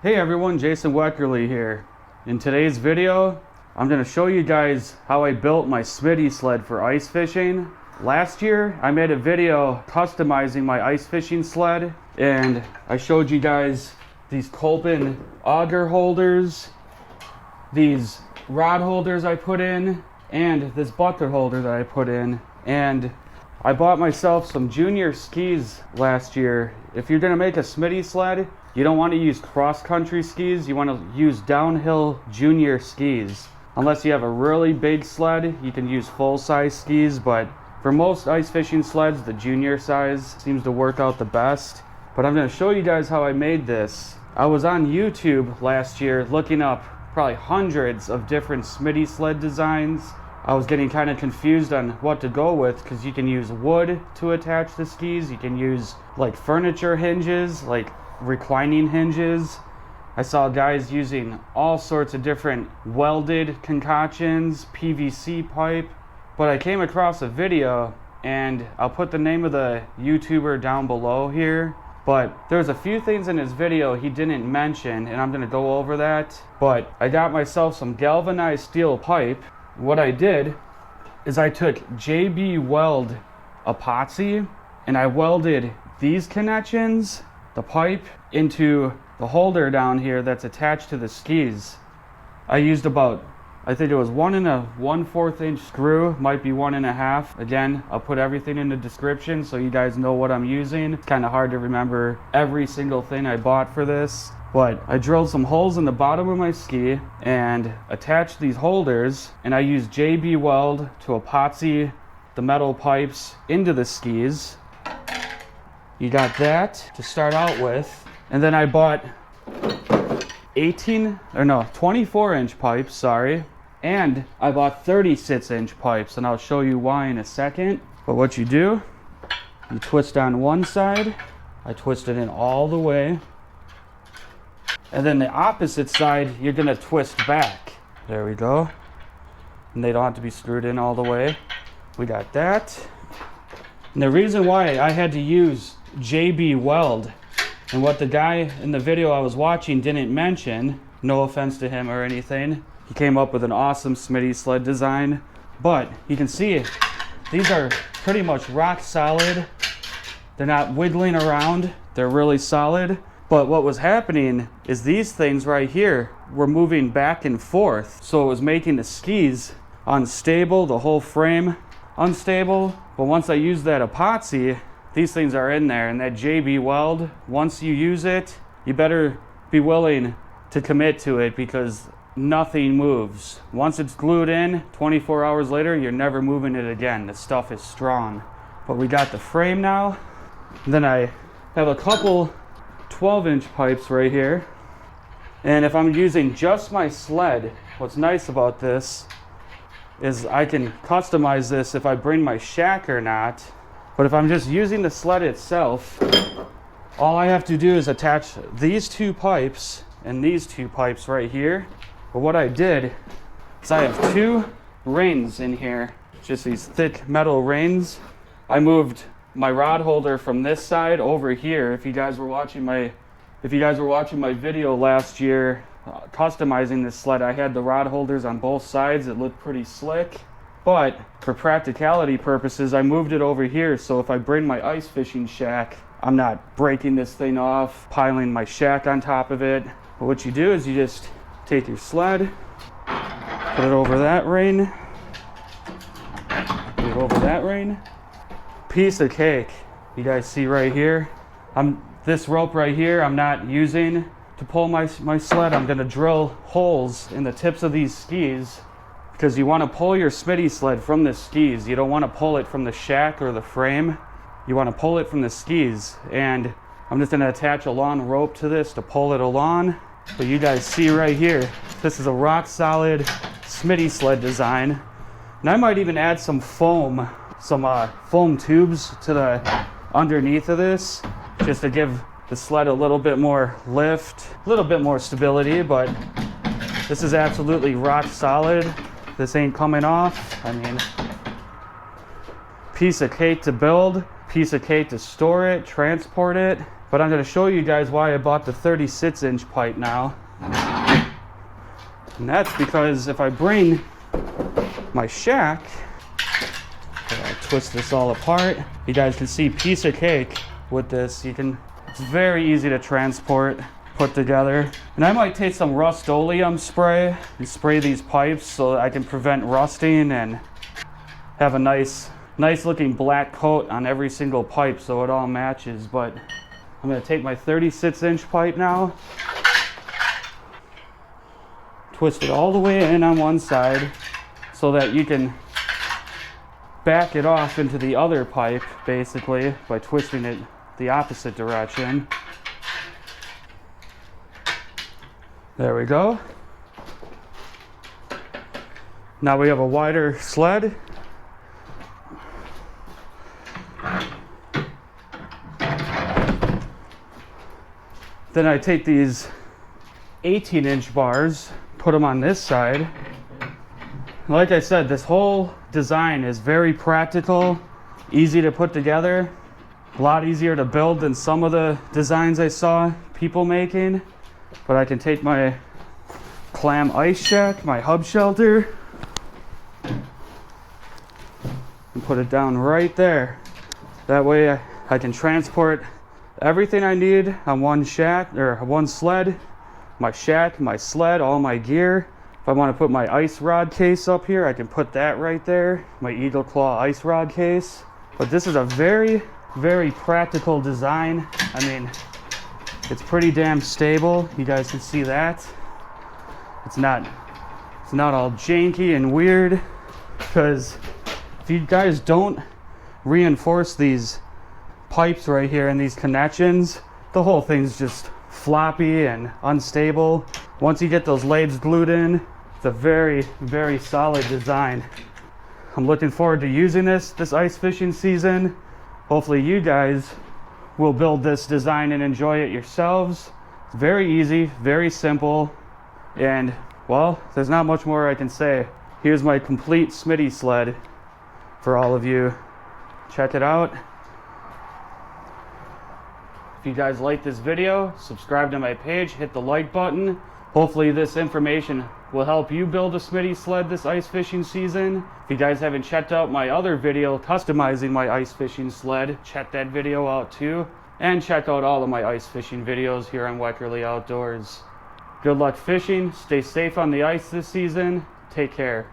Hey everyone, Jason Weckerle here. In today's video, I'm going to show you guys how I built my Smitty Sled for ice fishing. Last year, I made a video customizing my ice fishing sled, and I showed you guys these Kolpin auger holders, these rod holders I put in, and this bucket holder that I put in. And I bought myself some junior skis last year. If you're going to make a Smitty sled, you don't want to use cross-country skis, you want to use downhill junior skis. Unless you have a really big sled, you can use full-size skis, but for most ice fishing sleds, the junior size seems to work out the best. But I'm going to show you guys how I made this. I was on YouTube last year looking up probably hundreds of different Smitty sled designs. I was getting kind of confused on what to go with because you can use wood to attach the skis. You can use like furniture hinges, like reclining hinges. I saw guys using all sorts of different welded concoctions, PVC pipe, but I came across a video, and I'll put the name of the YouTuber down below here, but there's a few things in his video he didn't mention, and I'm going to go over that. But I got myself some galvanized steel pipe. What I did is I took JB Weld epoxy and I welded these connections, the pipe, into the holder down here that's attached to the skis. I used about, I think it was 1 1/4 inch screw, might be 1 1/2. Again, I'll put everything in the description so you guys know what I'm using. It's kind of hard to remember every single thing I bought for this, but I drilled some holes in the bottom of my ski and attached these holders, and I used JB Weld to epoxy the metal pipes into the skis. You got that to start out with. And then I bought 24 inch pipes, sorry. And I bought 36 inch pipes, and I'll show you why in a second. But what you do, you twist on one side. I twist it in all the way. And then the opposite side, you're gonna twist back. There we go. And they don't have to be screwed in all the way. We got that. And the reason why I had to use JB Weld, and what the guy in the video I was watching didn't mention, no offense to him or anything, he came up with an awesome Smitty sled design, but you can see these are pretty much rock solid. They're not wiggling around, they're really solid. But what was happening is these things right here were moving back and forth, so it was making the skis unstable, the whole frame unstable. But once I used that epoxy, these things are in there, and that JB Weld, once you use it, you better be willing to commit to it because nothing moves. Once it's glued in, 24 hours later, you're never moving it again. The stuff is strong. But we got the frame now. And then I have a couple 12-inch pipes right here. And if I'm using just my sled, what's nice about this is I can customize this if I bring my shack or not. But if I'm just using the sled itself, all I have to do is attach these two pipes and these two pipes right here. But what I did is I have two rings in here, just these thick metal rings. I moved my rod holder from this side over here. If you guys were watching my video last year customizing this sled, I had the rod holders on both sides. It looked pretty slick. But for practicality purposes, I moved it over here, so if I bring my ice fishing shack, I'm not breaking this thing off, piling my shack on top of it. But what you do is you just take your sled, put it over that ring, put it over that ring. Piece of cake. You guys see right here? This rope right here I'm not using to pull my sled. I'm gonna drill holes in the tips of these skis, because you want to pull your Smitty sled from the skis. You don't want to pull it from the shack or the frame. You want to pull it from the skis. And I'm just going to attach a long rope to this to pull it along. But you guys see right here, this is a rock solid Smitty sled design. And I might even add some foam tubes to the underneath of this, just to give the sled a little bit more lift, a little bit more stability. But this is absolutely rock solid. This ain't coming off. I mean, piece of cake to build, piece of cake to store it, transport it. But I'm going to show you guys why I bought the 36-inch pipe now. And that's because if I bring my shack, I'll twist this all apart. You guys can see piece of cake with this. It's very easy to transport, put together. And I might take some Rust-Oleum spray and spray these pipes so that I can prevent rusting and have a nice looking black coat on every single pipe so it all matches. But I'm going to take my 36-inch pipe now, twist it all the way in on one side so that you can back it off into the other pipe basically by twisting it the opposite direction. There we go. Now we have a wider sled. Then I take these 18-inch bars, put them on this side. Like I said, this whole design is very practical, easy to put together, a lot easier to build than some of the designs I saw people making. But I can take my clam ice shack, my hub shelter, and put it down right there. That way I can transport everything I need on one shack or one sled, my shack, my sled, all my gear. If I want to put my ice rod case up here, I can put that right there, my Eagle Claw ice rod case. But this is a very, very practical design. I mean, it's pretty damn stable. You guys can see that. It's not all janky and weird, because if you guys don't reinforce these pipes right here and these connections, the whole thing's just floppy and unstable. Once you get those blades glued in, it's a very, very solid design. I'm looking forward to using this ice fishing season. Hopefully you guys will build this design and enjoy it yourselves. It's very easy, very simple, and well, there's not much more I can say. Here's my complete Smitty sled for all of you. Check it out. If you guys like this video, subscribe to my page, hit the like button. Hopefully this information will help you build a Smitty sled this ice fishing season. If you guys haven't checked out my other video customizing my ice fishing sled, check that video out too. And check out all of my ice fishing videos here on Weckerle Outdoors. Good luck fishing, stay safe on the ice this season, take care.